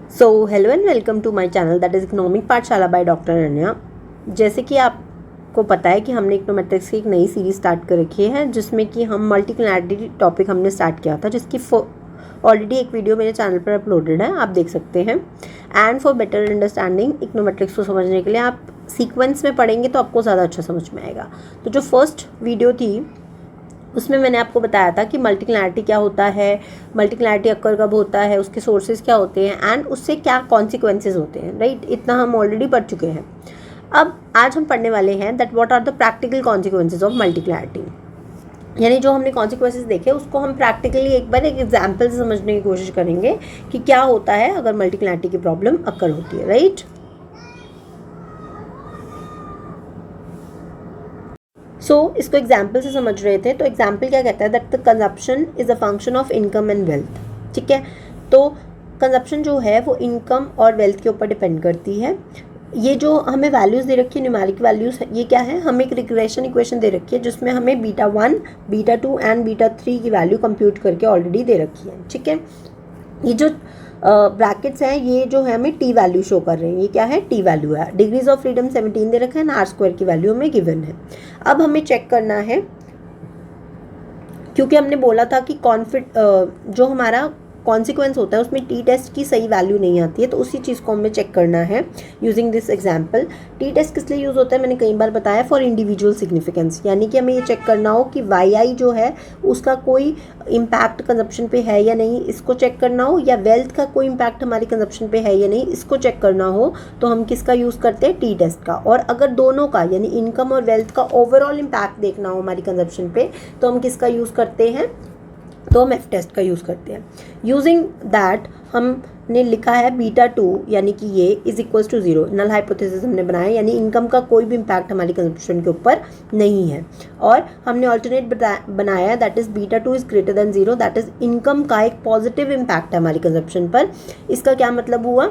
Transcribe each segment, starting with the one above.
So hello and welcome to my channel that is economic Pathshala by doctor Ananya. जैसे कि आपको पता है कि हमने इकोनोमेट्रिक्स की एक नई सीरीज स्टार्ट कर रखी है जिसमें कि हम मल्टीक्लिनैरिटी टॉपिक हमने स्टार्ट किया था, जिसकी ऑलरेडी एक वीडियो मेरे चैनल पर अपलोडेड है, आप देख सकते हैं। And for better understanding econometrics को समझने के लिए आप सीक्वेंस में पढ़ेंगे तो आपको ज़्यादा अच्छा समझ में आएगा। तो जो फर्स्ट वीडियो थी उसमें मैंने आपको बताया था कि मल्टीक्लिनैरिटी क्या होता है, मल्टीक्लिनैरिटी अक्कर कब होता है, उसके सोर्सेज क्या होते हैं एंड उससे क्या कॉन्सिक्वेंसेज होते हैं, राइट। इतना हम ऑलरेडी पढ़ चुके हैं। अब आज हम पढ़ने वाले हैं that what are the practical consequences of multicollinearity. यानी जो हमने कॉन्सिक्वेंसेज देखे उसको हम प्रैक्टिकली एक बार एक एग्जाम्पल से समझने की कोशिश करेंगे कि क्या होता है अगर मल्टीक्लिनैरिटी की प्रॉब्लम अक्कर होती है, राइट। इसको एग्जाम्पल से समझ रहे थे। तो एग्जाम्पल क्या कहता है that the consumption is a function of income and wealth. ठीक है, तो कंजप्शन जो है वो इनकम और वेल्थ के ऊपर डिपेंड करती है। ये जो हमें वैल्यूज़ दे रखी है, न्यूमेरिक वैल्यूज़, ये क्या है, हमें एक रिग्रेशन इक्वेशन दे रखी है जिसमें हमें β1, β2 एंड β3 की वैल्यू कंप्यूट करके ऑलरेडी दे रखी है। ठीक है, ये जो ब्रैकेट्स हैं ये जो है हमें टी वैल्यू शो कर रहे हैं। ये क्या है, टी वैल्यू है। डिग्रीज ऑफ फ्रीडम 17 दे रखा है, आर स्क्वायर की वैल्यू हमें गिवन है। अब हमें चेक करना है, क्योंकि हमने बोला था कि जो हमारा कॉन्सिक्वेंस होता है उसमें टी टेस्ट की सही वैल्यू नहीं आती है, तो उसी चीज़ को हमें चेक करना है using this example. T test किस लिए यूज़ होता है मैंने कई बार बताया, फॉर इंडिविजुअल सिग्निफिकेंस, यानी कि हमें ये चेक करना हो कि वाई आई जो है उसका कोई इम्पैक्ट कंजप्शन पे है या नहीं, इसको चेक करना हो, या वेल्थ का कोई इम्पैक्ट हमारी कंजप्शन पे है या नहीं, इसको चेक करना हो, तो हम किसका यूज़ करते हैं, टी टेस्ट का। और अगर दोनों का यानी इनकम और वेल्थ का ओवरऑल इम्पैक्ट देखना हो हमारी कंजप्शन पे, तो हम किसका यूज़ करते हैं, तो हम एफ टेस्ट का यूज़ करते हैं। यूजिंग दैट हमने लिखा है β2 यानी कि ये is equals to 0। Null hypothesis हमने बनाया, यानी इनकम का कोई भी इम्पैक्ट हमारी कंजप्शन के ऊपर नहीं है। और हमने ऑल्टरनेट बनाया that is β2 is greater than 0, that is income का एक पॉजिटिव इम्पैक्ट है हमारी कंजप्शन पर। इसका क्या मतलब हुआ,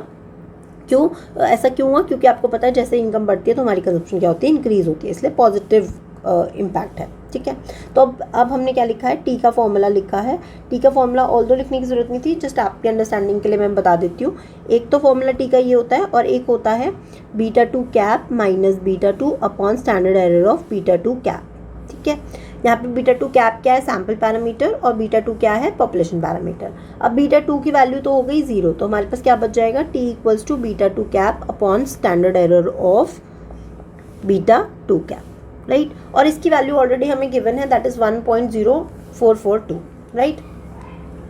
क्यों ऐसा क्यों हुआ, क्योंकि आपको पता है जैसे इनकम बढ़ती है तो हमारी कंजप्शन क्या होती है, इंक्रीज होती है, इसलिए पॉजिटिव इम्पैक्ट है। ठीक है, तो अब हमने क्या लिखा है, टी का फॉर्मूला लिखा है। टी का फॉर्मूला ऑल्दो लिखने की जरूरत नहीं थी, जस्ट आपके अंडरस्टैंडिंग के लिए मैं बता देती हूँ। एक तो फॉर्मूला टी का ये होता है और एक होता है β2 cap minus β2 upon standard error of β2 cap. ठीक है, यहाँ पे β2 कैप क्या है, सैम्पल पैरामीटर, और β2 क्या है, पॉपुलेशन पैरामीटर। अब β2 की वैल्यू तो हो गई 0, तो हमारे पास क्या बच जाएगा, T equals to β2 cap upon standard error of β2 cap, right. और इसकी वैल्यू ऑलरेडी हमें गिवन है, दैट इज 1.0442, राइट।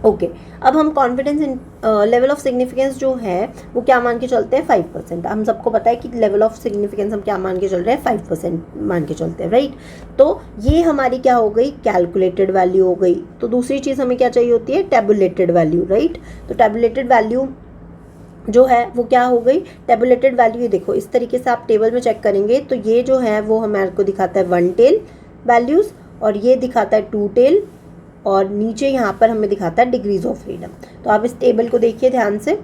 ओके, अब हम कॉन्फिडेंस लेवल ऑफ सिग्निफिकेंस जो है वो क्या मान के चलते हैं, 5%। हम सबको पता है कि लेवल ऑफ सिग्निफिकेंस हम क्या मान के चल रहे हैं, 5% मान के चलते हैं, राइट। तो ये हमारी क्या हो गई, कैलकुलेटेड वैल्यू हो गई। तो दूसरी चीज़ हमें क्या चाहिए होती है, टेबुलेटेड वैल्यू, राइट। तो टेबुलेटेड वैल्यू जो है वो क्या हो गई, टेबुलेटेड वैल्यू। ये देखो इस तरीके से आप टेबल में चेक करेंगे तो ये जो है वो हमारे को दिखाता है 1 टेल वैल्यूज़, और ये दिखाता है 2 टेल, और नीचे यहाँ पर हमें दिखाता है डिग्रीज ऑफ फ्रीडम। तो आप इस टेबल को देखिए ध्यान से,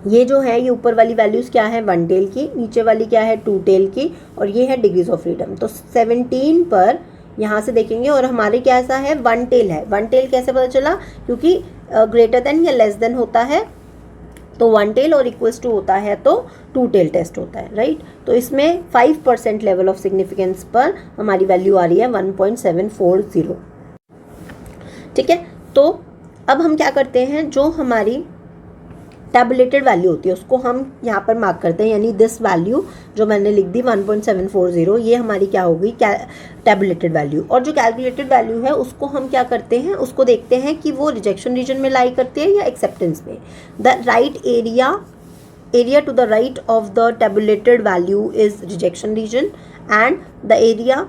ये जो है ये ऊपर वाली वैल्यूज़ क्या है, 1 टेल की, नीचे वाली क्या है, 2 टेल की, और ये है डिग्रीज ऑफ फ्रीडम। तो 17 पर यहाँ से देखेंगे और हमारे क्या ऐसा है, 1 टेल है। 1 टेल कैसे पता चला, क्योंकि ग्रेटर देन या लेस देन होता है तो 1 टेल, और इक्वल्स टू होता है तो 2 टेल टेस्ट होता है, राइट। तो इसमें 5% लेवल ऑफ सिग्निफिकेंस पर हमारी वैल्यू आ रही है 1.740। ठीक है, तो अब हम क्या करते हैं, जो हमारी टैबुलेटेड वैल्यू होती है उसको हम यहाँ पर मार्क करते हैं, यानी दिस वैल्यू जो मैंने लिख दी 1.740, ये हमारी क्या होगी, टैबुलेटेड वैल्यू। और जो कैलकुलेटेड वैल्यू है उसको हम क्या करते हैं, उसको देखते हैं कि वो रिजेक्शन रीजन में लाई करती है या एक्सेप्टेंस में। The right area to the right of the tabulated value is rejection region and the area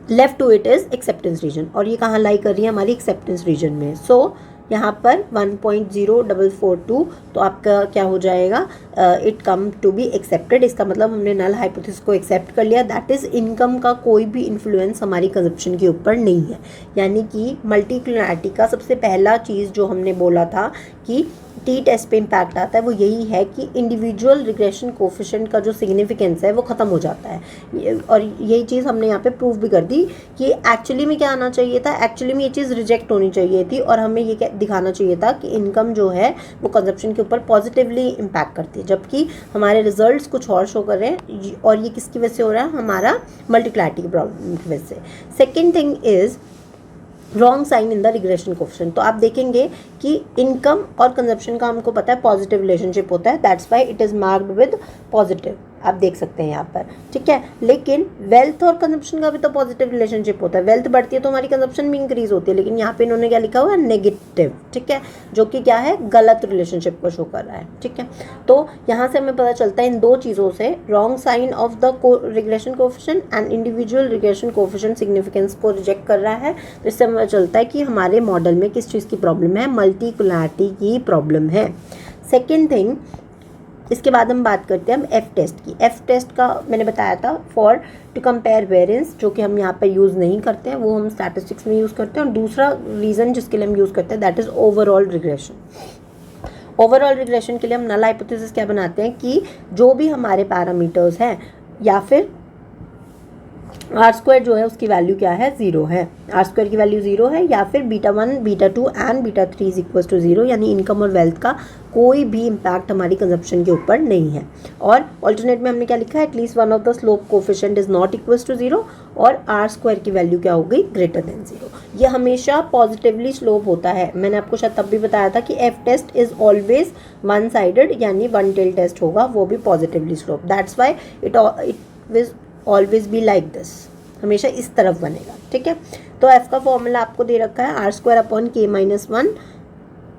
left to it is acceptance region, और ये कहाँ लाई कर रही है, हमारी एक्सेप्टेंस रीजन में। सो यहाँ पर 1.0442, तो आपका क्या हो जाएगा, it come to be accepted. इसका मतलब हमने नल हाइपोथेसिस को एक्सेप्ट कर लिया, दैट इज़ इनकम का कोई भी इन्फ्लुएंस हमारी कंजप्शन के ऊपर नहीं है। यानी कि मल्टीक्लिनैरिटी का सबसे पहला चीज़ जो हमने बोला था कि टी टेस्ट पे इम्पैक्ट आता है, वो यही है कि इंडिविजुअल रिग्रेशन कोफिशिएंट का जो सिग्निफिकेंस है वो ख़त्म हो जाता है। और यही चीज़ हमने यहाँ पे प्रूव भी कर दी कि एक्चुअली में क्या आना चाहिए था, एक्चुअली में ये चीज़ रिजेक्ट होनी चाहिए थी, और हमें ये दिखाना चाहिए था कि इनकम जो है वो कंजप्शन के ऊपर पॉजिटिवली इम्पैक्ट करती है, जबकि हमारे रिजल्ट्स कुछ और शो कर रहे हैं, और ये किसकी वजह से हो रहा है, हमारा मल्टीप्लाइटी की प्रॉब्लम की वजह से। Second thing is wrong sign in the regression coefficient. तो आप देखेंगे कि इनकम और कंजप्शन का हमको पता है पॉजिटिव रिलेशनशिप होता है, that's why it is marked with positive, आप देख सकते हैं यहाँ पर, ठीक है। लेकिन वेल्थ और कंजप्शन का भी तो पॉजिटिव रिलेशनशिप होता है, वेल्थ बढ़ती है तो हमारी कंजप्शन भी इंक्रीज होती है, लेकिन यहाँ पे इन्होंने क्या लिखा हुआ है, नेगेटिव, ठीक है, जो कि क्या है, गलत रिलेशनशिप को शो कर रहा है, ठीक है। तो यहाँ से हमें पता चलता है इन दो चीज़ों से, wrong sign of the regression coefficient and individual regression coefficient significance को रिजेक्ट कर रहा है। तो इससे हमें चलता है कि हमारे मॉडल में किस चीज़ की प्रॉब्लम है, मल्टीकुलैरिटी की प्रॉब्लम है। सेकेंड थिंग, इसके बाद हम बात करते हैं हम एफ टेस्ट की। एफ टेस्ट का मैंने बताया था फॉर टू कंपेयर वेरिएंस, जो कि हम यहाँ पे यूज़ नहीं करते हैं, वो हम स्टैटिस्टिक्स में यूज़ करते हैं। और दूसरा रीज़न जिसके लिए हम यूज़ करते हैं that is overall regression. Overall regression के लिए हम नल हाइपोथेसिस क्या बनाते हैं कि जो भी हमारे पैरामीटर्स हैं, या फिर आर स्क्वायर जो है उसकी वैल्यू क्या है, 0 है, आर स्क्वायर की वैल्यू 0 है, या फिर β1 β2 एंड β3 इज इक्वल टू 0, यानी इनकम और वेल्थ का कोई भी इम्पैक्ट हमारी कंजप्शन के ऊपर नहीं है। और ऑल्टरनेट में हमने क्या लिखा है, at least one of the slope coefficient is not equal to 0, और आर स्क्वायर की वैल्यू क्या हो गई, ग्रेटर देन 0। ये हमेशा पॉजिटिवली स्लोप होता है। मैंने आपको शायद तब भी बताया था कि F test is always one sided, यानी वन टेल टेस्ट होगा, वो भी positively slope, that's why it will always be like this, हमेशा इस तरफ बनेगा, ठीक है। तो एफ का फॉर्मूला आपको दे रखा है, R square upon k minus 1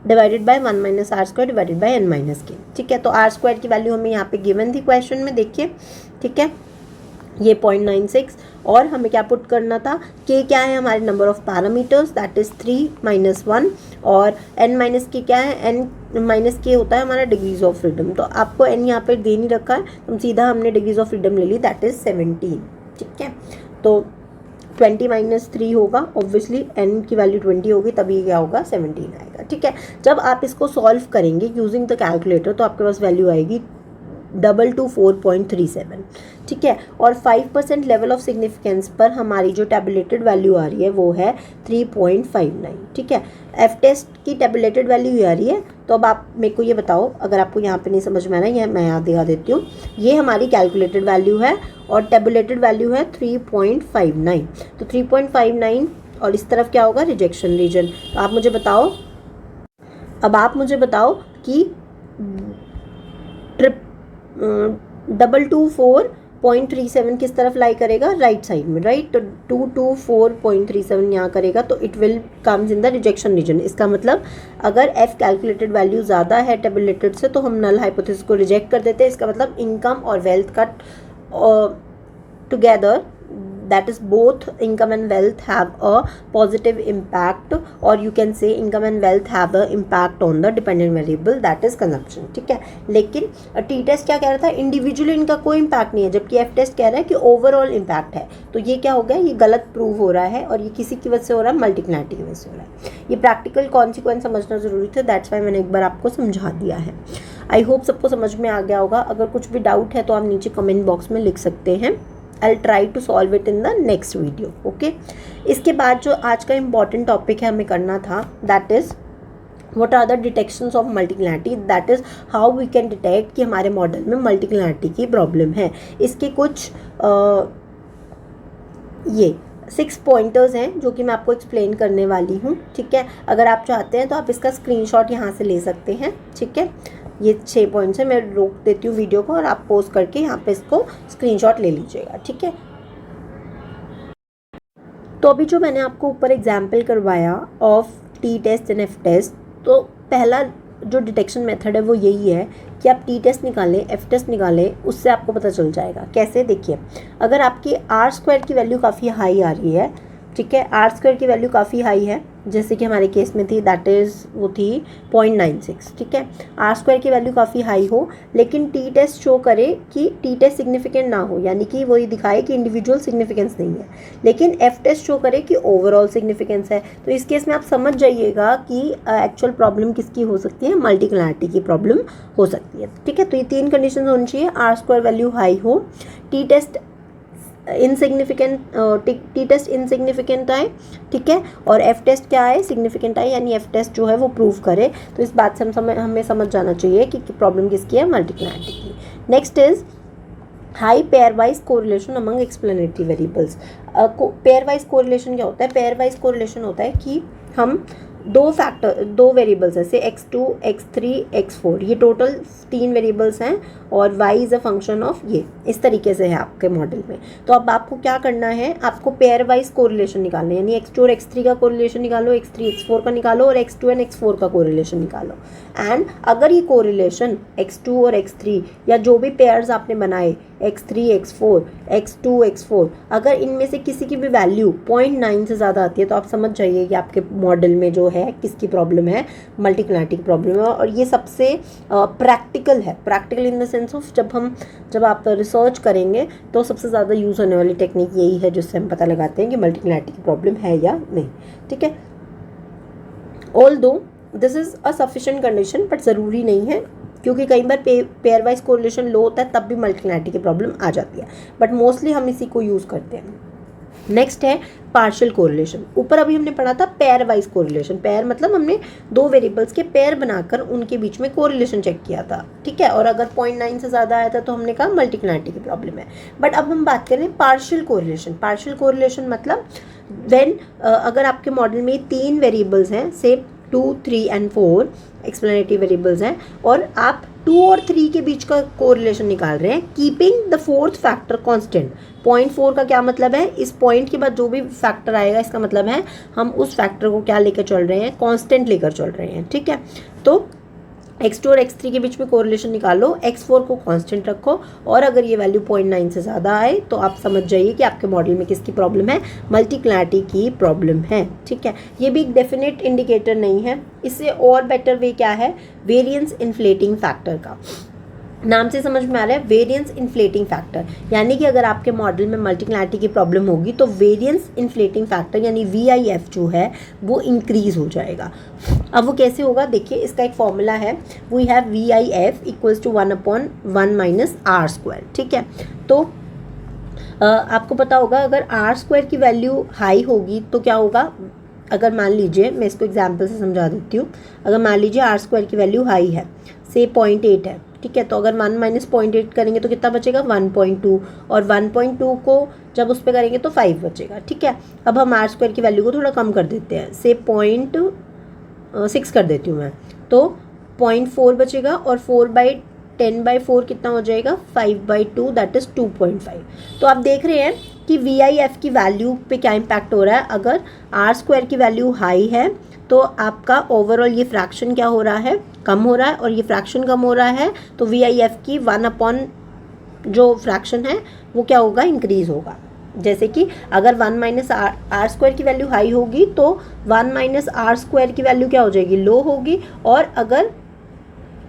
divided by 1 minus R square divided by n minus k, ठीक है। तो आर स्क्वायर की वैल्यू हमें यहाँ पे गिवन थी क्वेश्चन में, देखिए, ठीक है, ये 0.96, और हमें क्या पुट करना था, के क्या है, हमारे number of parameters that is 3 minus 1, और एन माइनस के क्या है, एन माइनस के होता है हमारा डिग्रीज ऑफ फ्रीडम। तो आपको एन यहाँ पे दे नहीं रखा है, तो सीधा हमने डिग्रीज ऑफ फ्रीडम ले ली, दैट इज 17, ठीक है। तो 20 माइनस 3 होगा, ऑब्वियसली n की वैल्यू 20 होगी, तभी क्या होगा, 17 आएगा, ठीक है। जब आप इसको सॉल्व करेंगे यूजिंग द कैलकुलेटर, तो आपके पास वैल्यू आएगी 224.37, ठीक है। और 5% लेवल ऑफ सिग्निफिकेंस पर हमारी जो टेबुलेटेड वैल्यू आ रही है वो है 3.59, ठीक है। एफ टेस्ट की टेबुलेटेड वैल्यू आ रही है। तो अब आप मेरे को ये बताओ, अगर आपको यहाँ पे नहीं समझ में आ रहा है, मैं यहाँ दिखा देती हूँ, ये हमारी कैलकुलेटेड वैल्यू है और टेबुलेटेड वैल्यू है 3.59। तो 3.59 और इस तरफ क्या होगा, रिजेक्शन रीजन। तो आप मुझे बताओ, अब आप मुझे बताओ कि 224.37 किस तरफ लाई करेगा, राइट साइड में, राइट। तो 224.37 यहाँ करेगा, तो it will comes in the rejection region. इसका मतलब अगर एफ कैलकुलेटेड वैल्यू ज़्यादा है टेबुलेटेड से, तो हम नल हाइपोथेसिस को रिजेक्ट कर देते हैं। इसका मतलब इनकम और वेल्थ का together, that is both income and wealth have a positive impact, or you can say income and wealth have a impact on the dependent variable that is consumption, ठीक है। लेकिन टी टेस्ट क्या कह रहा था, individually इनका कोई impact नहीं है, जबकि एफ टेस्ट कह रहा है कि ओवरऑल इम्पैक्ट है। तो ये क्या हो गया, ये गलत प्रूव हो रहा है, और ये किसी की वजह से हो रहा है, मल्टीप्लाइटी की वजह से हो रहा है। ये प्रैक्टिकल कॉन्सिक्वेंस समझना जरूरी था, दैट्स वाई मैंने एक बार आपको समझा दिया है। आई होप सबको समझ में आ गया होगा। अगर कुछ भी डाउट है तो आप नीचे कमेंट बॉक्स में लिख सकते हैं। I'll try to solve it in the next video, okay? इसके बाद जो आज का इम्पॉर्टेंट टॉपिक है हमें करना था, that is what are the detections of multicularity, that is how we can detect कि हमारे मॉडल में multicularity की प्रॉब्लम है। इसके कुछ ये 6 पॉइंटर्स हैं जो कि मैं आपको एक्सप्लेन करने वाली हूँ, ठीक है। अगर आप चाहते हैं तो आप इसका स्क्रीनशॉट यहाँ से ले सकते हैं, ठीक है। ये 6 पॉइंट्स है, मैं रोक देती हूँ वीडियो को और आप पोस्ट करके यहाँ पे इसको स्क्रीनशॉट ले लीजिएगा, ठीक है। तो अभी जो मैंने आपको ऊपर एग्जाम्पल करवाया of T test and F test, तो पहला जो डिटेक्शन मेथड है वो यही है कि आप टी टेस्ट निकालें, एफ टेस्ट निकालें, उससे आपको पता चल जाएगा। कैसे, देखिए, अगर आपकी आर स्क्वायर की वैल्यू काफ़ी हाई आ रही है, ठीक है, आर स्क्वायर की वैल्यू काफ़ी हाई है, जैसे कि हमारे केस में थी, दैट इज़ वो थी 0.96, ठीक है। आर स्क्वायर की वैल्यू काफ़ी हाई हो, लेकिन टी टेस्ट शो करे कि टी टेस्ट सिग्निफिकेंट ना हो, यानी कि वही दिखाए कि इंडिविजुअल सिग्निफिकेंस नहीं है, लेकिन एफ टेस्ट शो करे कि ओवरऑल सिग्निफिकेंस है। तो इस केस में आप समझ जाइएगा कि एक्चुअल प्रॉब्लम किसकी हो सकती है, मल्टीकुलैरिटी की प्रॉब्लम हो सकती है, ठीक है। तो ये 3 कंडीशन होनी चाहिए, आर स्क्वायर वैल्यू हाई हो, T test insignificant, T test insignificant आए, ठीक है, और एफ टेस्ट क्या आए, सिग्निफिकेंट आए, यानी एफ टेस्ट जो है वो प्रूव करे। तो इस बात से हमें समझ जाना चाहिए कि प्रॉब्लम किसकी है, मल्टीप्लाइटी की। Next is high pair wise correlation among explanatory variables. Pair wise correlation क्या होता है, पेयर वाइज कोरिलेशन होता है कि हम दो वेरिएबल्स हैं, से x2, x3, x4, ये टोटल 3 वेरिएबल्स हैं और y is a function of ये, इस तरीके से है आपके मॉडल में। तो अब आपको क्या करना है, आपको पेयर वाइज कोरिलेशन निकालना है, यानी x2 और x3 का कोरिलेशन निकालो, x3 x4 का निकालो और x2 एंड x4 का कोरिलेशन निकालो। एंड अगर ये कोरिलेशन x2 और x3 या जो भी पेयर्स आपने बनाए x3 x4 x2 x4, अगर इनमें से किसी की भी वैल्यू 0.9 से ज़्यादा आती है तो आप समझ जाइए कि आपके मॉडल में जो है किसकी प्रॉब्लम है, मल्टीप्लाइटी की प्रॉब्लम है। और ये सबसे प्रैक्टिकल है, practical in the sense of जब आप रिसर्च करेंगे तो सबसे ज़्यादा यूज़ होने वाली टेक्निक यही है जिससे हम पता लगाते हैं कि मल्टीप्लाइटी की प्रॉब्लम है या नहीं, ठीक है। Although this is a sufficient condition, but ज़रूरी नहीं है, क्योंकि कई बार पेयर वाइज कोरिलेशन लो होता है तब भी मल्टीप्लाइटी की प्रॉब्लम आ जाती है, बट मोस्टली हम इसी को यूज़ करते हैं। नेक्स्ट है पार्शियल कोरिलेशन। ऊपर अभी हमने पढ़ा था पेयर वाइज कोरिलेशन, पेयर मतलब हमने 2 वेरिएबल्स के पेयर बनाकर उनके बीच में कोरिलेशन चेक किया था, ठीक है, और अगर 0.9 से ज़्यादा आया था तो हमने कहा मल्टीप्लाइटी की प्रॉब्लम है। बट अब हम बात करें पार्शियल कोरिलेशन। पार्शियल कोरिलेशन मतलब व्हेन अगर आपके मॉडल में 3 वेरिएबल्स हैं, से 2, 3 एंड 4 एक्सप्लेनेटरी वेरिएबल्स हैं, और आप 2 और 3 के बीच का कोरिलेशन निकाल रहे हैं, keeping the 4th factor constant. 0.4 का क्या मतलब है, इस पॉइंट के बाद जो भी फैक्टर आएगा इसका मतलब है हम उस फैक्टर को क्या लेकर चल रहे हैं, कांस्टेंट लेकर चल रहे हैं, ठीक है। तो x2 और x3 के बीच में कोरिलेशन निकालो, x4 को कांस्टेंट रखो, और अगर ये वैल्यू 0.9 से ज़्यादा आए तो आप समझ जाइए कि आपके मॉडल में किसकी प्रॉब्लम है, मल्टीप्लाइटी की प्रॉब्लम है, ठीक है। ये भी एक डेफिनेट इंडिकेटर नहीं है, इससे और बेटर वे क्या है, वेरिएंस इन्फ्लेटिंग फैक्टर का। नाम से समझ में आ रहा है, वेरिएंस इन्फ्लेटिंग फैक्टर, यानी कि अगर आपके मॉडल में मल्टीप्लाइटी की प्रॉब्लम होगी तो वेरिएंस इन्फ्लेटिंग फैक्टर यानी VIF जो है वो इंक्रीज हो जाएगा। अब वो कैसे होगा, देखिए इसका एक फॉर्मूला है, we have VIF equals to 1/1 - r², ठीक है। तो आपको पता होगा अगर r² की वैल्यू हाई होगी तो क्या होगा, अगर मान लीजिए, मैं इसको एग्जाम्पल से समझा देती हूँ, अगर मान लीजिए r² की वैल्यू हाई है, से 0.8 है, ठीक है, तो अगर 1 - 0.8 करेंगे तो कितना बचेगा, 1.2, और 1.2 को जब उस पर करेंगे तो 5 बचेगा, ठीक है। अब हम r² की वैल्यू को थोड़ा कम कर देते हैं, से 0.6 कर देती हूँ मैं, तो 0.4 बचेगा, और 4/10/4 कितना हो जाएगा, 5/2, दैट इज़ 2.5। तो आप देख रहे हैं कि VIF की वैल्यू पे क्या इम्पैक्ट हो रहा है, अगर r² की वैल्यू हाई है तो आपका ओवरऑल ये फ्रैक्शन क्या हो रहा है, कम हो रहा है, और ये फ्रैक्शन कम हो रहा है तो VIF की 1 जो फ्रैक्शन है वो क्या होगा, इंक्रीज होगा। जैसे कि अगर 1 - r² की वैल्यू हाई होगी तो 1 - r² की वैल्यू क्या हो जाएगी, लो होगी, और अगर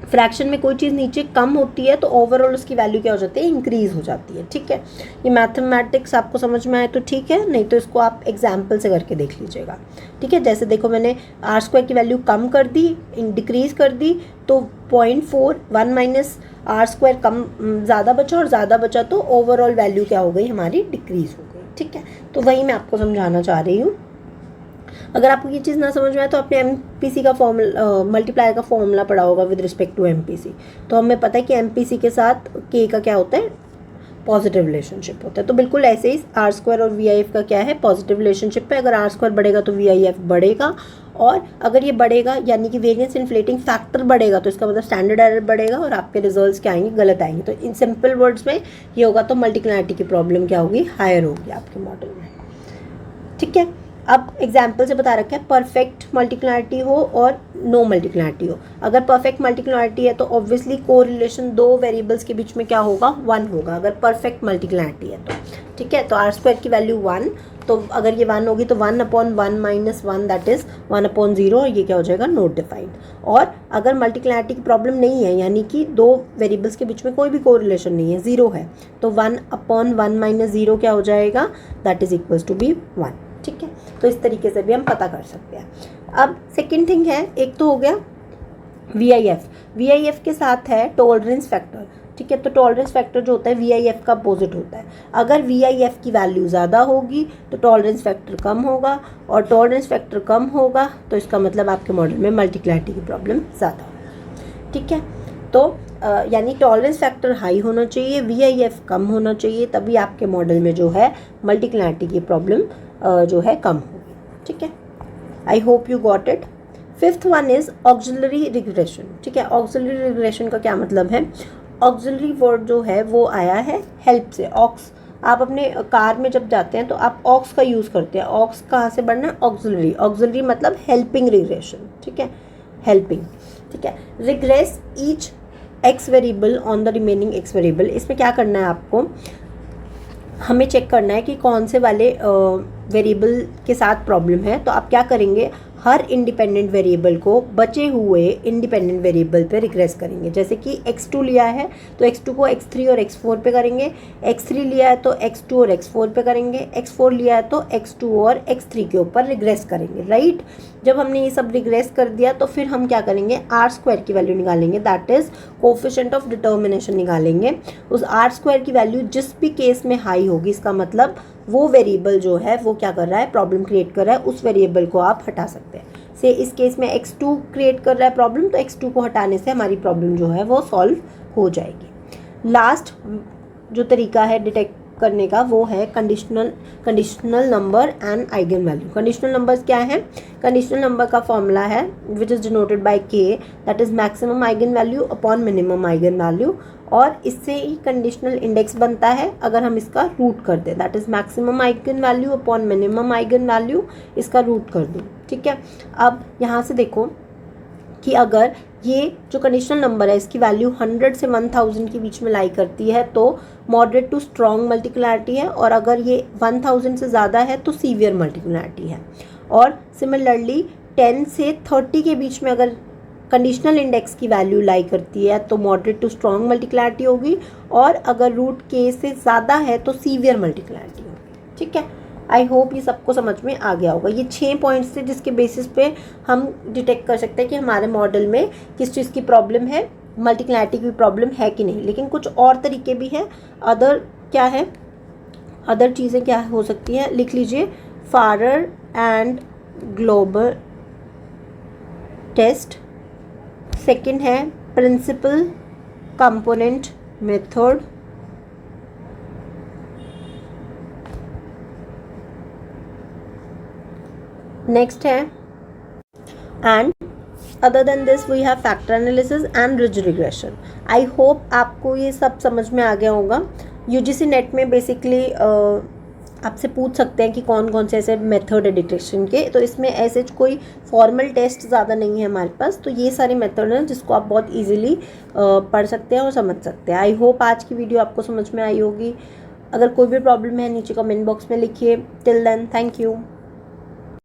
फ्रैक्शन में कोई चीज़ नीचे कम होती है तो ओवरऑल उसकी वैल्यू क्या हो जाती है, इंक्रीज हो जाती है, ठीक है। ये मैथमेटिक्स आपको समझ में आए तो ठीक है, नहीं तो इसको आप एग्जाम्पल से करके देख लीजिएगा, ठीक है। जैसे देखो मैंने r² की वैल्यू कम कर दी, डिक्रीज कर दी, तो 0.4, 1 - r² कम ज़्यादा बचा, और ज़्यादा बचा तो ओवरऑल वैल्यू क्या हो गई, हमारी डिक्रीज हो गई, ठीक है। तो वही मैं आपको समझाना चाह रही हूँ। अगर आपको ये चीज़ ना समझ में आए तो आपने MPC का फॉर्मूला, मल्टीप्लाई का फॉर्मूला पढ़ा होगा विद रिस्पेक्ट टू MPC, तो हमें पता है कि MPC के साथ K का क्या होता है, पॉजिटिव रिलेशनशिप होता है। तो बिल्कुल ऐसे ही r² और VIF का क्या है, पॉजिटिव रिलेशनशिप है। अगर r² बढ़ेगा तो VIF बढ़ेगा, और अगर ये बढ़ेगा यानी कि वेरिएंस इन्फ्लेटिंग फैक्टर बढ़ेगा तो इसका मतलब स्टैंडर्ड एरर बढ़ेगा और आपके रिजल्ट्स क्या आएंगे, गलत आएंगे। तो इन सिंपल वर्ड्स में ये होगा तो मल्टीप्लाइटी की प्रॉब्लम क्या होगी, हायर होगी आपके मॉडल में, ठीक है। अब एग्जाम्पल से बता रखा है, परफेक्ट मल्टीप्लाइटी हो और नो मल्टीप्लाइटी हो। अगर परफेक्ट मल्टीप्लाइटी है तो ऑब्वियसली कोरिलेशन 2 वेरिएबल्स के बीच में क्या होगा, 1 होगा, अगर परफेक्ट मल्टीप्लाइटी है तो, ठीक है। तो r² की वैल्यू 1, तो अगर ये 1 होगी तो 1/1 - 1 दैट इज़ 1/0, और ये क्या हो जाएगा, नॉट डिफाइंड। और अगर मल्टीप्लाइटी की प्रॉब्लम नहीं है, यानी कि 2 वेरिएबल्स के बीच में कोई भी कोरिलेशन नहीं है, 0 है, तो 1/1 - 0 क्या हो जाएगा, that is equals to be 1, ठीक है। तो इस तरीके से भी हम पता कर सकते हैं। अब सेकंड थिंग है, एक तो हो गया VIF के साथ है टॉलरेंस फैक्टर। ठीक है। तो टॉलरेंस फैक्टर जो होता है VIF का अपोजिट होता है। अगर VIF की वैल्यू ज़्यादा होगी तो टॉलरेंस फैक्टर कम होगा, और टॉलरेंस फैक्टर कम होगा तो इसका मतलब आपके मॉडल में मल्टीक्लैरिटी की प्रॉब्लम ज़्यादा होगी। ठीक है, तो यानी टॉलरेंस फैक्टर हाई होना चाहिए, VIF कम होना चाहिए, तभी आपके मॉडल में जो है मल्टीक्लैरिटी की प्रॉब्लम जो है कम होगी। ठीक है, I hope you got it. Fifth one is auxiliary regression. ठीक है, ऑक्सिलरी रिग्रेशन का क्या मतलब है? ऑक्सिलरी वर्ड जो है वो आया है हेल्प से। ऑक्स, आप अपने कार में जब जाते हैं तो आप ऑक्स का यूज़ करते हैं। ऑक्स कहाँ से बढ़ना है? ऑक्सिलरी। ऑक्सिलरी मतलब हेल्पिंग रिग्रेशन। ठीक है, हेल्पिंग। ठीक है, regress each X variable on the remaining X variable. इसमें क्या करना है आपको? हमें चेक करना है कि कौन से वाले वेरिएबल के साथ प्रॉब्लम है। तो आप क्या करेंगे? हर इंडिपेंडेंट वेरिएबल को बचे हुए इंडिपेंडेंट वेरिएबल पे रिग्रेस करेंगे। जैसे कि x2 लिया है तो x2 को x3 और x4 पे करेंगे, x3 लिया है तो x2 और x4 पे करेंगे, x4 लिया है तो x2 और x3 के ऊपर रिग्रेस करेंगे। राइट, जब हमने ये सब रिग्रेस कर दिया तो फिर हम क्या करेंगे? आर स्क्वायर की वैल्यू निकालेंगे, that is coefficient of determination निकालेंगे। उस आर स्क्वायर की वैल्यू जिस भी केस में हाई होगी, इसका मतलब वो वेरिएबल जो है वो क्या कर रहा है? प्रॉब्लम क्रिएट कर रहा है, उस वेरिएबल को आप हटा सकते हैं। से इस केस में x2 क्रिएट कर रहा है प्रॉब्लम, तो x2 को हटाने से हमारी प्रॉब्लम जो है वो सॉल्व हो जाएगी। लास्ट जो तरीका है डिटेक्ट करने का वो है conditional number and eigen value. Conditional numbers क्या है? कंडीशनल नंबर का फॉर्मूला है which is denoted by k, that is maximum eigen value upon minimum eigen value, और इससे ही कंडीशनल इंडेक्स बनता है अगर हम इसका रूट कर दें, that is maximum eigen value upon minimum eigen value, इसका रूट कर दूँ। ठीक है, अब यहाँ से देखो कि अगर ये जो कंडीशनल नंबर है इसकी वैल्यू 100 से 1000 के बीच में लाई करती है तो मॉडरेट टू स्ट्रॉन्ग मल्टीक्युलैरिटी है, और अगर ये 1000 से ज़्यादा है तो सीवियर मल्टीक्युलैरिटी है। और सिमिलरली 10 से 30 के बीच में अगर कंडीशनल इंडेक्स की वैल्यू लाई करती है तो मॉडरेट टू स्ट्रॉन्ग मल्टीक्युलैरिटी होगी, और अगर रूट k से ज़्यादा है तो सीवियर मल्टीक्युलैरिटी होगी। ठीक है, आई होप ये सबको समझ में आ गया होगा। ये 6 पॉइंट्स थे जिसके बेसिस पे हम डिटेक्ट कर सकते हैं कि हमारे मॉडल में किस चीज़ की प्रॉब्लम है, मल्टीक्युलैरिटी की प्रॉब्लम है कि नहीं। लेकिन कुछ और तरीके भी हैं। अदर क्या है? अदर चीज़ें क्या हो सकती हैं? लिख लीजिए, Farrar and global test. Second है प्रिंसिपल कंपोनेंट मेथड। नेक्स्ट है and other than this we have factor analysis and ridge regression. I hope आपको ये सब समझ में आ गया होगा। यूजीसी नेट में बेसिकली आपसे पूछ सकते हैं कि कौन कौन से ऐसे मेथड है डिटेक्शन के, तो इसमें ऐसे कोई फॉर्मल टेस्ट ज़्यादा नहीं है हमारे पास, तो ये सारे मेथड हैं जिसको आप बहुत इजीली पढ़ सकते हैं और समझ सकते हैं। आई होप आज की वीडियो आपको समझ में आई होगी। अगर कोई भी प्रॉब्लम है नीचे कमेंट बॉक्स में लिखिए। Till then, thank you.